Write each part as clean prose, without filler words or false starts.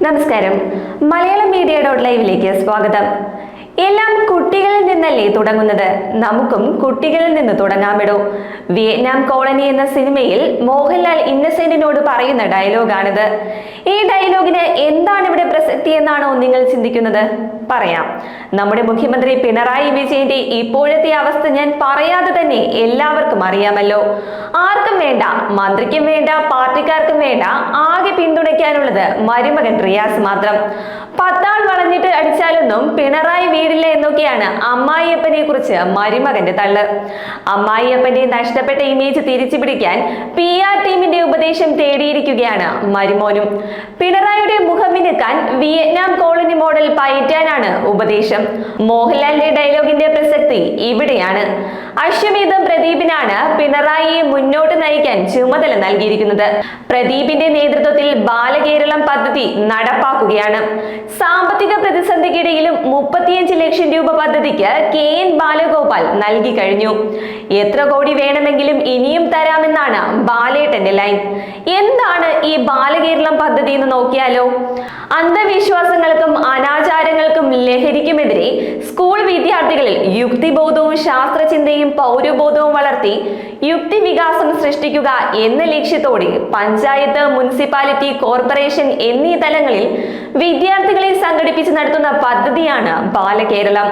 നമസ്കാരം. മലയാളം മീഡിയ.ലൈവിലേക്ക് സ്വാഗതം. എല്ലാം കുട്ടികളിൽ നിന്നല്ലേ തുടങ്ങുന്നത്? നമുക്കും കുട്ടികളിൽ നിന്ന് തുടങ്ങാമിടോ. വിയറ്റ്നാം കോളനി എന്ന സിനിമയിൽ മോഹൻലാൽ ഇന്നസെന്റിനോട് പറയുന്ന ഡയലോഗാണിത്. ഈ ഡയലോഗിന് എന്താണ് ഇവിടെ പ്രസക്തി എന്നാണോ നിങ്ങൾ ചിന്തിക്കുന്നത്? പറയാം. നമ്മുടെ മുഖ്യമന്ത്രി പിണറായി വിജയന്റെ ഇപ്പോഴത്തെ അവസ്ഥ ഞാൻ പറയാതെ തന്നെ എല്ലാവർക്കും അറിയാമല്ലോ. ആർക്കും വേണ്ട, മന്ത്രിക്കും വേണ്ട, പാർട്ടിക്കാർക്കും വേണ്ട, ആകെ പിന്തുണയ്ക്കാനുള്ളത് മരുമകൻ റിയാസ് മാത്രം. 10 ആൾ വളഞ്ഞിട്ട് അടിച്ചാലൊന്നും പിണറായി വീടില്ല എന്നൊക്കെയാണ് അമ്മായിയപ്പനെ കുറിച്ച് മരുമകന്റെ തള്ള്. അമ്മായിയപ്പന്റെ നഷ്ടപ്പെട്ട ഇമേജ് തിരിച്ചു പിടിക്കാൻ PR ടീമിന്റെ ഉപദേശം തേടിയിരിക്കുകയാണ് മരുമോനും. പിണറായിയുടെ മുഖം മിനുക്കാൻ വിയറ്റ്നാം കോളനി മോഡൽ പയറ്റാനാണ് ഉപദേശം. മോഹൻലാലിന്റെ ഡയലോഗിന്റെ പ്രസക്തി ഇവിടെയാണ്. അശ്വമേധം പ്രദീപിനാണ് പിണറായിയെ മുന്നോട്ട് നയിക്കാൻ ചുമതല നൽകിയിരിക്കുന്നത്. പ്രദീപിന്റെ നേതൃത്വത്തിൽ ബാലകേരളം പദ്ധതി നടപ്പാക്കുകയാണ്. സാമ്പത്തിക പ്രതിസന്ധിക്കിടയിലും 35 ലക്ഷം രൂപ പദ്ധതിക്ക് KN ബാലഗോപാൽ നൽകി കഴിഞ്ഞു. എത്ര കോടി വേണമെങ്കിലും ഇനിയും തരാമെന്നാണ് ബാലേട്ടന്റെ ലൈൻ. എന്താണ് ഈ ബാലകേരളം പദ്ധതി എന്ന് നോക്കിയാലോ. അന്ധവിശ്വാസങ്ങൾക്കും അനാചാരങ്ങൾക്കും ലഹരിക്കുമെതിരെ സ്കൂൾ വിദ്യാർത്ഥികളിൽ യുക്തിബോധവും ശാസ്ത്രചിന്തയും പൗരബോധവും വളർത്തി യുക്തി വികാസം സൃഷ്ടിക്കുക എന്ന ലക്ഷ്യത്തോടെ പഞ്ചായത്ത്, മുനിസിപ്പാലിറ്റി, കോർപ്പറേഷൻ എന്നീ തലങ്ങളിൽ വിദ്യാർത്ഥികളെ സംഘടിപ്പിച്ച് നടത്തുന്ന പദ്ധതിയാണ് ബാലകേരളം.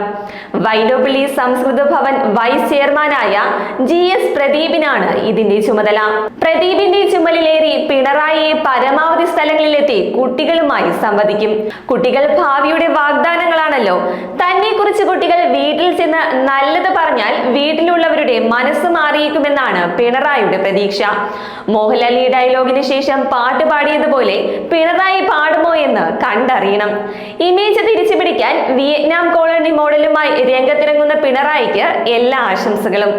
വൈലോപ്പിള്ളി സംസ്കൃത ഭവൻ വൈസ് ചെയർമാനായ GS പ്രദീപിനാണ് ഇതിന്റെ ചുമതല. പ്രദീപിന്റെ ചുമലിലേറി പിണറായിയെ പരമാവധി സ്ഥലങ്ങളിലെത്തി കുട്ടികളുമായി സംവദിക്കും. കുട്ടികൾ ഭാവിയുടെ വാഗ്ദാനങ്ങളാണല്ലോ. തന്നെ കുറിച്ച് കുട്ടികൾ വീട്ടിൽ ചെന്ന് നല്ലത് പറഞ്ഞാൽ വീട്ടിലുള്ളവരുടെ മനസ്സ് മാറിയേക്കുമെന്നാണ് പിണറായിയുടെ പ്രതീക്ഷ. മോഹൻലാൽ ഈ ഡയലോഗിന് ശേഷം പാട്ട് പാടിയതുപോലെ പിണറായി പാടുമോ എന്ന് കണ്ടറിയണം. ഇമേജ് തിരിച്ചു പിടിക്കാൻ വിയറ്റ്നാം കോളനി മോഡലുമായി രംഗത്തിറങ്ങുന്ന പിണറായിക്ക് എല്ലാ ആശംസകളും.